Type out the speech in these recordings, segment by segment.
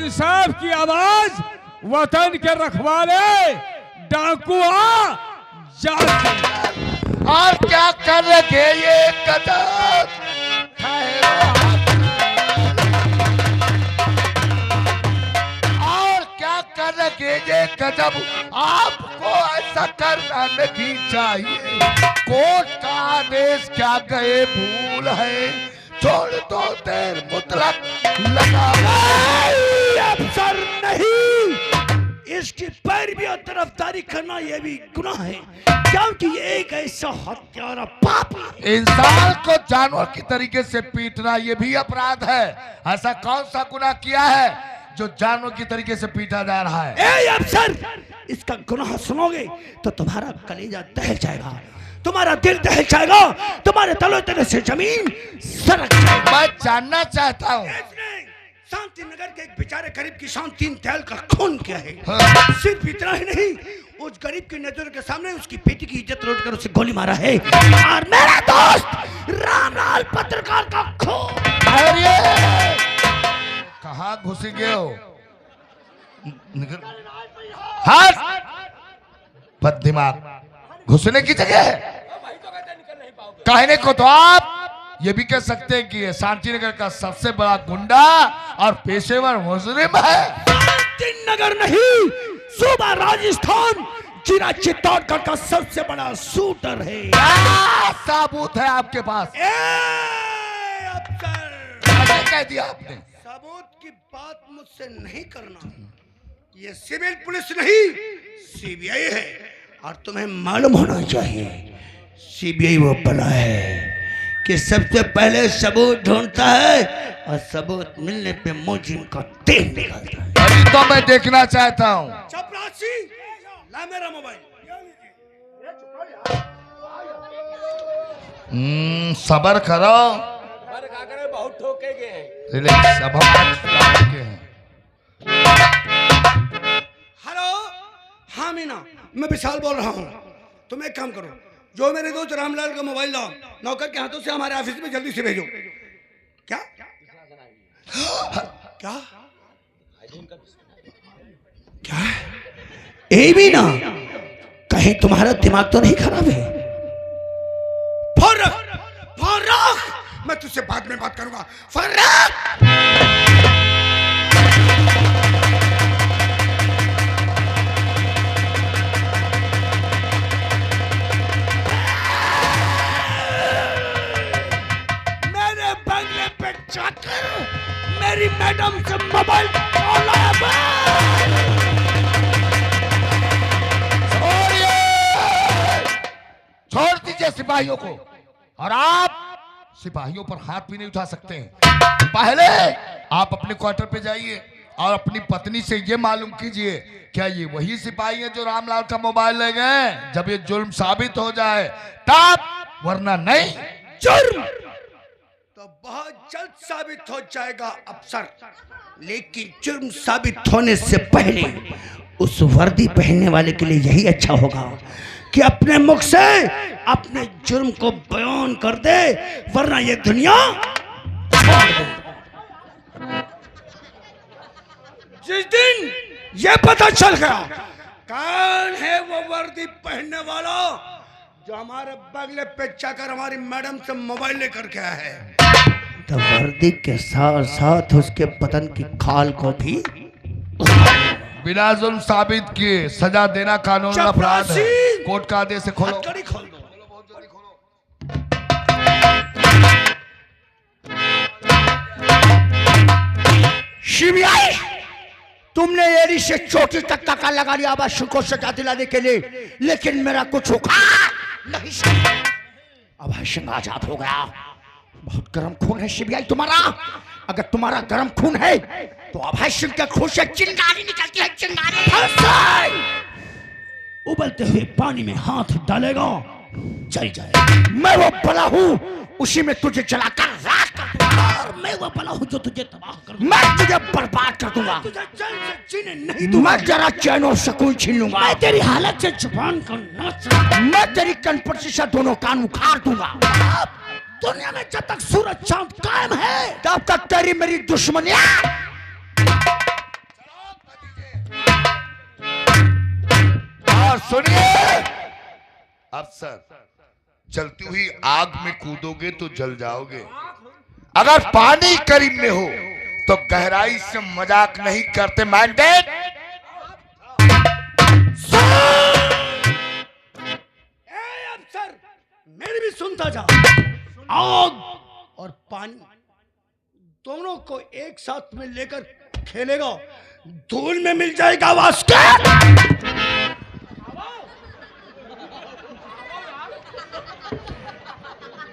इंसाफ की आवाज, वतन के रखवाले, डाकुआ जाति। और क्या कर रहे ये कदम? और क्या कर रहे ये कदम? आपको ऐसा करना नहीं चाहिए। कोर्ट का आदेश क्या गए भूल है, छोड़ दो देर मुतलक लगा। अफसर नहीं, इसकी पैरवी और तरफदारी करना यह भी गुनाह है, क्योंकि ये एक ऐसा हत्यारा पाप है। इंसान को जानवर की तरीके से पीटना ये भी अपराध है। ऐसा कौन सा गुनाह किया है जो जानवर की तरीके से पीटा जा रहा है? ए अफसर, इसका गुनाह सुनोगे तो तुम्हारा कलेजा दहल जाएगा, तुम्हारा दिल दहल जाएगा, तुम्हारे तलो तले से जमीन सरक जाएगी। मैं जानना चाहता हूँ शांति नगर के एक बेचारे गरीब की शान 3 दयाल का खून किया है। हाँ। सिर्फ इतना ही नहीं, उस गरीब की नजर के सामने उसकी बेटी की इज्जत लूट कर उसे गोली मारा है। और मेरा दोस्त रामलाल पत्रकार का खून। कहाँ घुस गए हो? हाँ, बद दिमाग घुसने की जगह है। कहने को तो आप ये भी कह सकते हैं कि ये शांति नगर का सबसे बड़ा गुंडा और पेशेवर मुजरिम है। शांति नगर नहीं, सूबा राजस्थान जिला चित्तौड़गढ़ का सबसे बड़ा शूटर है। क्या सबूत है आपके पास? अफसर, कह दिया आपने। सबूत की बात मुझसे नहीं करना। ये सिविल पुलिस नहीं, सीबीआई है। और तुम्हें मालूम होना चाहिए, सीबीआई वो बला है कि सबसे पहले सबूत ढूंढता है और सबूत मिलने पे मुजरिम का तेल निकालता है। अभी तो मैं देखना चाहता हूँ। चपरासी, ला मेरा मोबाइल। सबर करो, बहुत ठोके गए। हेलो, हाँ मीना, मैं विशाल बोल रहा हूँ। तुम एक काम करो, जो मेरे दोस्त रामलाल का मोबाइल लाओ, नौकर के हाथों से हमारे ऑफिस में जल्दी से भेजो। क्या क्या क्या? ए भी ना, कहीं तुम्हारा दिमाग तो नहीं खराब है? फर्राख, मैं तुझसे बाद में बात करूंगा। फर्राख, मेरे बंगले पे जाकर मेरी मैडम से मोबाइल कॉल आया। छोड़ दीजिए सिपाहियों को, और आप सिपाहियों पर हाथ भी नहीं उठा सकते हैं। पहले आप अपने क्वार्टर पे जाइए और अपनी पत्नी से ये मालूम कीजिए, क्या ये वही सिपाही है जो रामलाल का मोबाइल ले गए? जब ये जुर्म साबित हो जाए तब, वरना नहीं। जुर्म तो बहुत जल्द साबित हो जाएगा अफसर, लेकिन जुर्म साबित होने से पहले उस वर्दी पहनने वाले के लिए यही अच्छा होगा कि अपने मुख से अपने जुर्म को बयान कर दे, वरना ये दुनिया छोड़ दे। जिस दिन ये पता चल गया कौन है वो वर्दी पहनने वाला जो हमारे बगले पे जाकर हमारी मैडम से मोबाइल लेकर के आया है, तो वर्दी के साथ साथ उसके बदन की खाल को भी बिना जुल्म साबित किए सजा देना कानून अपराध है। कोर्ट का आदेश से खोलो। खोल दो। सीबीआई, तुमने एरी से चोटी तक का लगा लिया आवाज़ को सजा दिलाने के लिए, लेकिन मेरा कुछ उखाड़ नहीं सकता। अभय सिंह आजाद हो गया। बहुत गर्म खून है सीबीआई तुम्हारा। अगर तुम्हारा गर्म खून है तो अभय सिंह के खून से चिंगारी निकलती है, चिंगारी। उबलते हुए पानी में हाथ डालेगा, जल जाए। मैं वो बला हूँ, उसी में तुझे जलाकर राख कर दूंगा। और मैं वो बला हूँ जो तुझे तबाह कर दूंगा। मैं तुझे बर्बाद कर दूंगा। तुझे चैन से जीने नहीं दूंगा। मैं तेरा चैन और सुकून छीन लूंगा। मैं तेरी हालत से जुबान को नोच लूंगा। मैं तेरी कनपटी से दोनों कान उखाड़ दूंगा। दुनिया में जब तक सूरज चांद कायम है तब तक तेरी मेरी दुश्मनियां सुनिए अफसर, जलती हुई आग में कूदोगे तो जल जाओगे। अगर पानी करीब में हो तो गहराई से मजाक नहीं करते। मैंडेट अफसर, मेरी भी सुनता जा। आग और पानी दोनों को एक साथ में लेकर खेलेगा, धूल में मिल जाएगा वास्ते।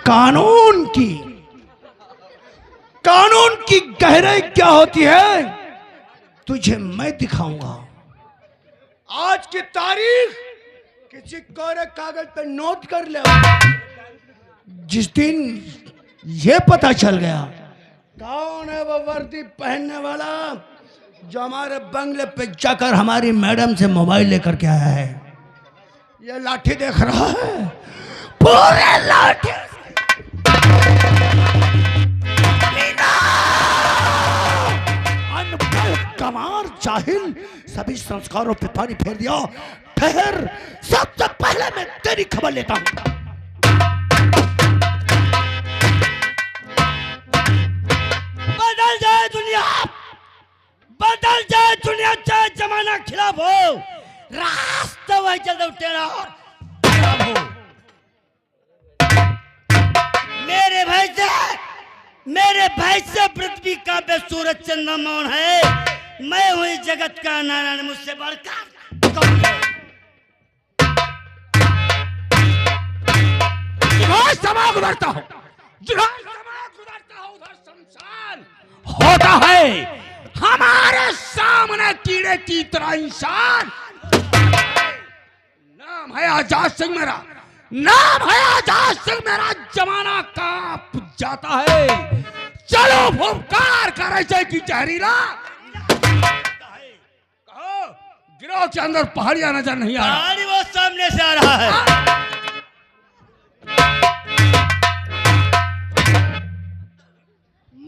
कानून की गहराई क्या होती है तुझे मैं दिखाऊंगा। आज की तारीख किसी कोरे कागज पे नोट कर ले। जिस दिन ये पता चल गया कौन है वो वर्दी पहनने वाला जो हमारे बंगले पे जाकर हमारी मैडम से मोबाइल लेकर के आया है, ये लाठी देख रहा है, पूरे लाठी अनपढ़ कमार जाहिल सभी संस्कारों पे पानी फेर दिया। ठहर, सबसे पहले मैं तेरी खबर लेता हूं। बदल जाए दुनिया, बदल जाए दुनिया, चाहे जमाना खिलाफ हो, रास्ता वही चल तेरा हो। मेरे भाई से पृथ्वी का बे सूरज चंद्रमा मौन है। मैं हुई जगत का नारायण, मुझसे बढ़कर कौन है? समा गुजरता हूँ, उधर शमशान होता है हमारे सामने कीड़े की तरह इंसान। नाम है आजाद सिंह मेरा, नाम है आजाद सिंह मेरा। जमाना कांप जाता है, चलो फुफकार कर ऐसे की जहरीला। कहो गिरोह के अंदर पहाड़ियां नजर नहीं आ रहा। पहाड़ी वो सामने से आ रहा है।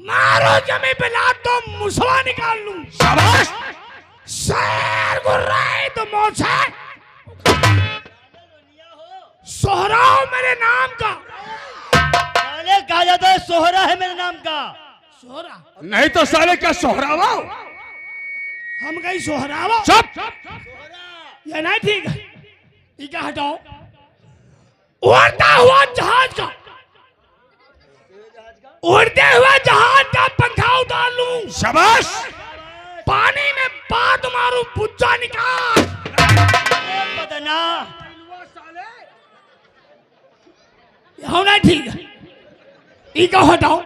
मारो जमी पे लात तो मुसवा निकाल लूं। शाबाश, शेर गुर्राए तो मोछे। सोहराव मेरे नाम का। साले कहा जाता है सोहरा है मेरे नाम का। सोहरा नहीं तो साले क्या सोहरावा? हम कहीं सोहरावा? चुप। ये नहीं ठीक है, ये क्या हटाओ। उड़ता हुआ जहाज का, उड़ते हुए जहाज का पंखा उतार लूं। शाबाश, पानी में बात मारूं, पुज्जा निकाल। बदना होना ठीक है, इको हटाओ।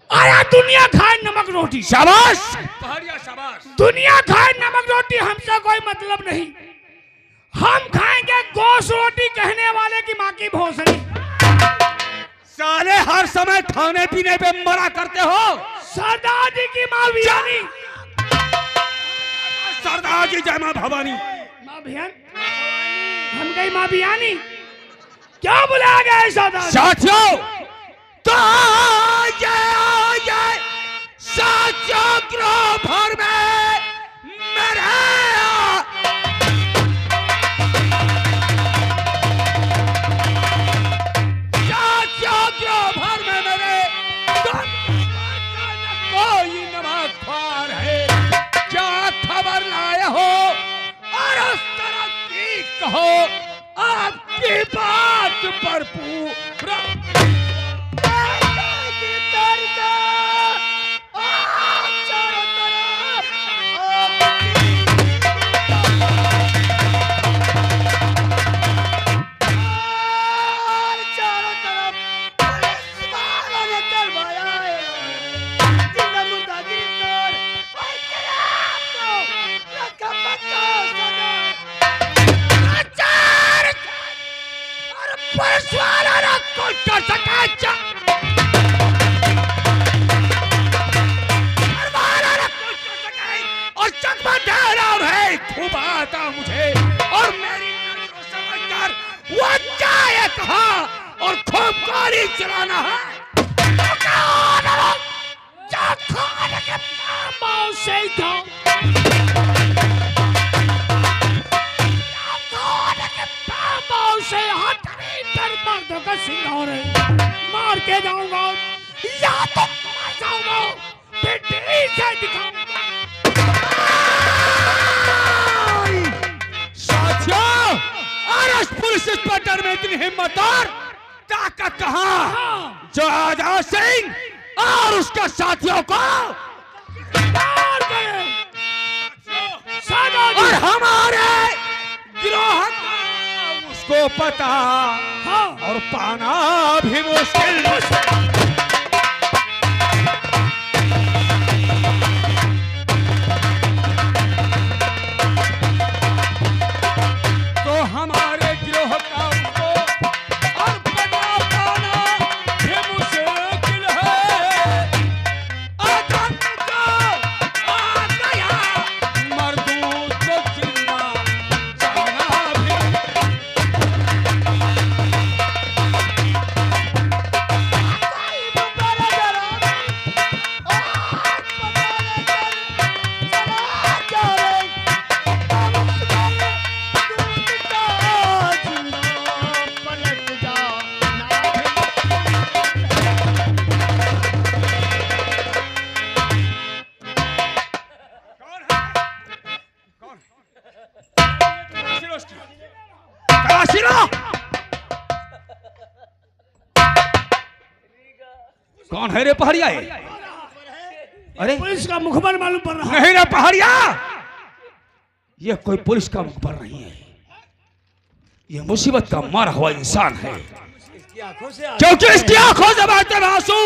अरे दुनिया खाए नमक रोटी। शाबाश पहाड़िया, शाबाश। दुनिया खाए नमक रोटी, हमसे कोई मतलब नहीं। हम खाएंगे गोश्त रोटी, कहने वाले की माँ की भोसड़ी। साले हर समय खाने पीने पे मरा करते हो। सरदार जी की माँ बियानी। सरदार जी जय माँ भवानी। माँ बियान, हम गई माँ बियानी। क्या बुलाया गया है सरदार? साथियों तो ये साथियों ग्रह भर में मेरे साथियों ग्रह भर में मेरे कोई नमक ख्वार है। क्या खबर लाए हो और उस तरफ की कहो, आपकी बात पर पूरा कर सका और चकमा ठहराव है। खूब आता मुझे और मेरी नजरों समझकर वो जाए कहाँ और खूब गाड़ी चलाना है। से हटरी पर मर्दों का सिंगार है। मार के जाऊंगा या तो मर जाऊंगा, पिटी से दिखाऊंगा। साथियों, अरे पुलिस इंस्पेक्टर में इतनी हिम्मत और ताकत कहाँ जो आजाद सिंह और उसके साथियों को मार गए। सादा जी, और हमारे गिरोह का उसको पता हाँ, और पाना भी मुश्किल। तो हमारे गिरोह का उसको और पता पाना भी मुश्किल है। आदम को आ गया मरदूद को जिंदा जाना भी। कौन है रे पहाड़िया? अरे पुलिस का मुखबर मालूम पड़ रहा है। नहीं रे पहाड़िया, ये कोई पुलिस का मुखबर नहीं है, ये मुसीबत का मारा हुआ इंसान है, क्योंकि इसकी आंखों से बहते हुए आंसू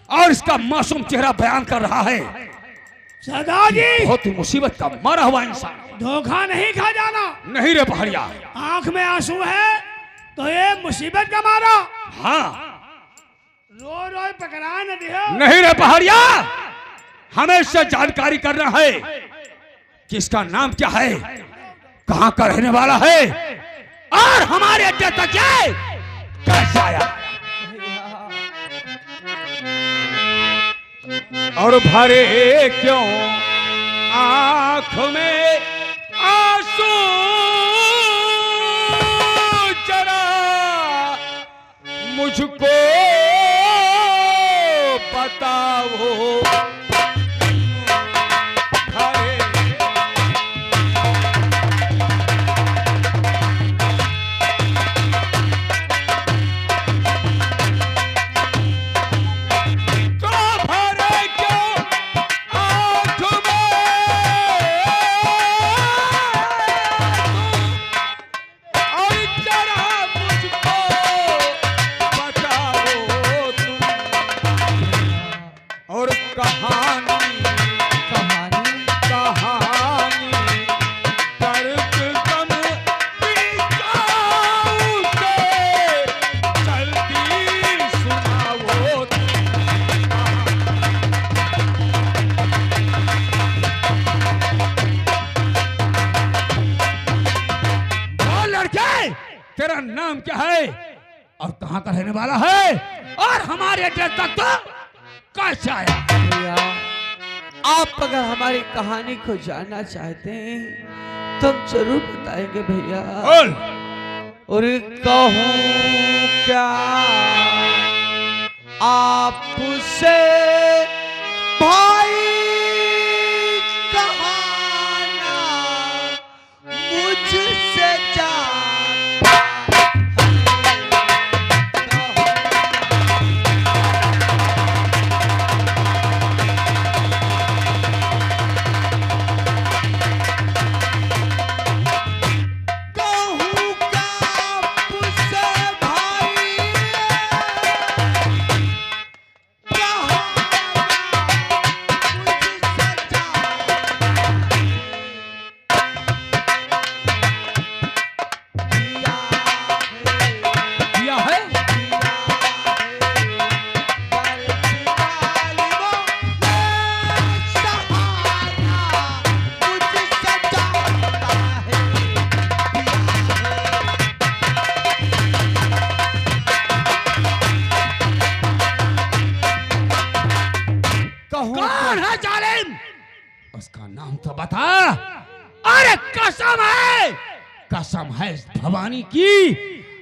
और इसका मासूम चेहरा बयान कर रहा है। सदा जी, बहुत ही मुसीबत का मारा हुआ इंसान। धोखा नहीं खा जाना। नहीं रे पहाड़िया। आंख में आंसू है तो ये मुसीबत का मारा। हाँ। रो रो पकड़ा न दियो। नहीं रे पहाड़िया, हमें इससे जानकारी करना है कि इसका नाम क्या है, कहाँ का रहने वाला है और हमारे अड्डे तक ये कैसे आया। और भरे क्यों आंख में आंसू, जरा मुझको बताओ। भरे तेरा नाम क्या है और कहाँ का रहने वाला है और हमारे अड्डे तक तो कैसे आया। भैया, आप अगर हमारी कहानी को जानना चाहते हैं तो हम जरूर बताएंगे भैया। बोल। और कहूँ क्या आपसे भाई, कहाना मुझसे जा कौन है जालिम? उसका नाम तो बता। अरे कसम है, कसम है इस भवानी की,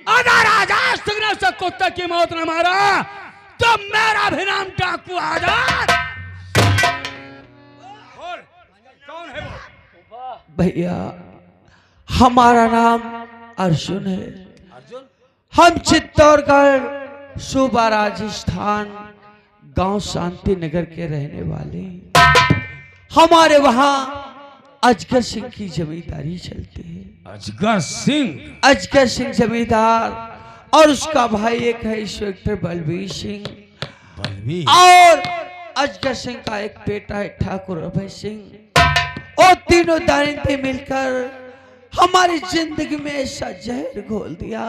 अगर आजाद सिंह ने उस कुत्ते की मौत न मारा तो मेरा भी नाम डाकू आजाद। कौन है वो? भैया हमारा नाम अर्जुन है। अर्जुन? हम चित्तौड़गढ़ सूबा राजस्थान गांव शांति नगर के रहने वाले हैं। हमारे वहां अजगर सिंह की जमींदारी चलती है। अजगर सिंह? अजगर सिंह जमींदार और उसका भाई एक है इंस्पेक्टर बलबीर सिंह, बलबीर, और अजगर सिंह का एक बेटा है ठाकुर अभय सिंह। और तीनों दारिंदे मिलकर हमारी जिंदगी में ऐसा जहर घोल दिया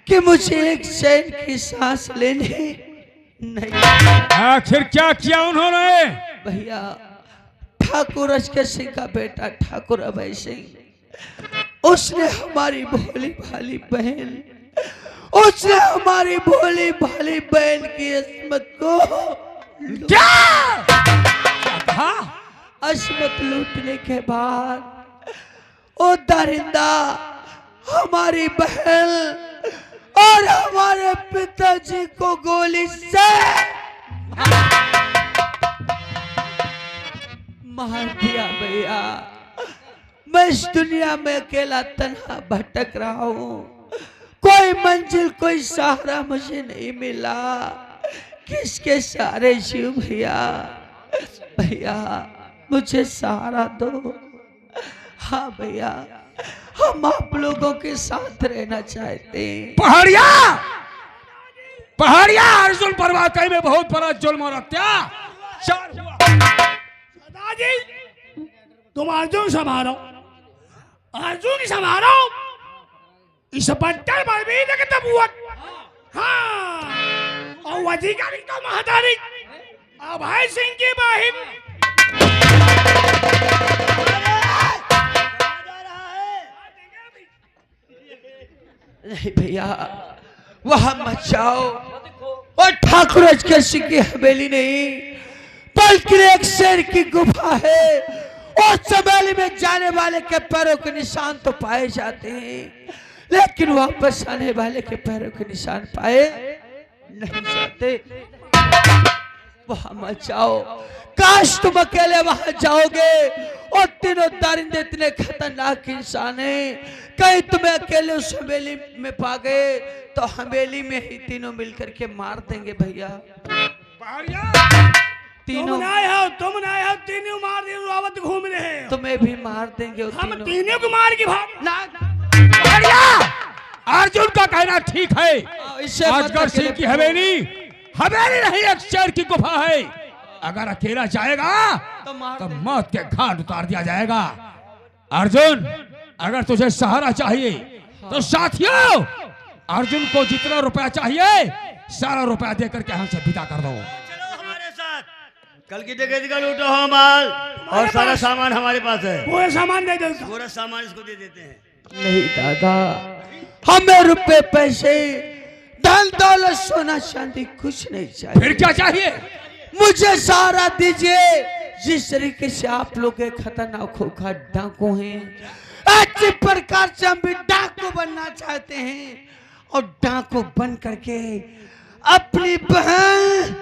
कि मुझे एक चैन की सांस लेने नहीं। आखिर क्या किया उन्होंने? भैया ठाकुर अजगर सिंह का बेटा ठाकुर अभय सिंह, उसने हमारी भोली भाली बहन, उसने हमारी भोली भाली बहन की अस्मत को क्या कहा? अस्मत लूटने के बाद ओ दरिंदा हमारी बहन और हमारे पिताजी को गोली से मार दिया। भैया मैं इस दुनिया में अकेला तन्हा भटक रहा हूँ, कोई मंजिल कोई सहारा मुझे नहीं मिला। किसके सहारे जीव भैया? भैया मुझे सहारा दो। हाँ भैया हम आप लोगों के साथ रहना चाहते हैं। पहाड़िया, पहाड़िया, अर्जुन पर वाकई में बहुत बड़ा जुल्म और अत्याचार हुआ। दादाजी तुम अर्जुन संभालो, अर्जुन संभालो, इस बट्टर बलबीर के तबूत, हाँ, और वजीकारी तो महादारी अभय सिंह की बहन। नहीं भैया वहां मत जाओ, और ठाकुर अजगर सिंह की हवेली नहीं बल्कि एक शेर की गुफा है, और चमेली में जाने वाले के पैरों के निशान तो पाए जाते हैं लेकिन वापस आने वाले के पैरों के निशान पाए नहीं जाते। वहां मत जाओ, काश तुम अकेले वहां जाओगे, और तीनों दारिंदे इतने खतरनाक इंसान हैं, कहीं तुम्हें अकेले उस हवेली में पा गए तो हवेली में ही तीनों मिलकर के मार देंगे भैया। तीनों तुम ना हो, तीनों मार दिए, रावत घूम रहे हैं, तुम्हें भी मार देंगे। हम तीनों को मार के भाग। अर्जुन का कहना ठीक है, इससे अजगर सिंह की हवेली हवेली नहीं एक शेर की गुफा है। अगर अकेला जाएगा तो मौत के घाट उतार दिया जाएगा। अर्जुन अगर तुझे सहारा चाहिए तो साथियों अर्जुन को जितना रुपया चाहिए सारा रुपया देकर के हमसे विदा कर दो। चलो हमारे साथ, कल की डकैती का लूटो हो माल, और सारा सामान हमारे पास है। पूरा सामान दे दो, पूरा सामान इसको दे देते हैं। नहीं दादा, हमें रुपए पैसे धन दौलत सोना चांदी कुछ नहीं चाहिए। फिर क्या चाहिए? मुझे सहारा दीजिए। जिस तरीके से आप लोग एक खतरनाक खोखा डाकू हैं, अच्छी प्रकार से हम भी डाकू बनना चाहते हैं, और डाकू बन करके अपनी बहन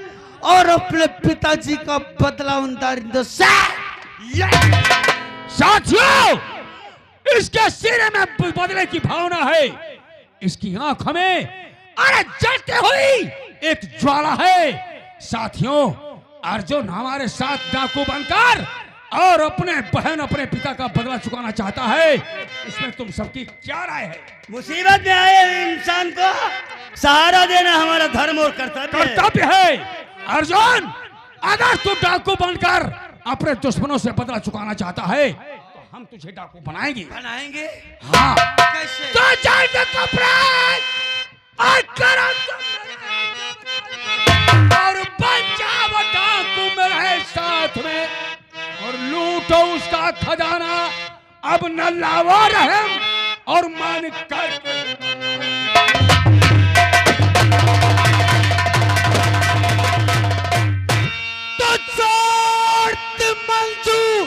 और अपने पिताजी का बदला उन दरिंदों से। साथियों इसके सिरे में बदले की भावना है, इसकी आंख में अरे जलती हुई एक ज्वाला है। साथियों अर्जुन हमारे साथ डाकू बनकर और अपने बहन अपने पिता का बदला चुकाना चाहता है। इसमें तुम सबकी क्या राय है? मुसीबत में आए इंसान को सहारा देना हमारा धर्म और कर्तव्य है। अर्जुन अगर तू डाकू बनकर अपने दुश्मनों से बदला चुकाना चाहता है तो हम तुझे डाकू बनाएंगे। हाँ कैसे? तो चल दे कपड़े और बन जाओ डाकू मेरे साथ में, और लूटो उसका खजाना। अब न लावो रहम और मान कर तो शर्त मंजूर।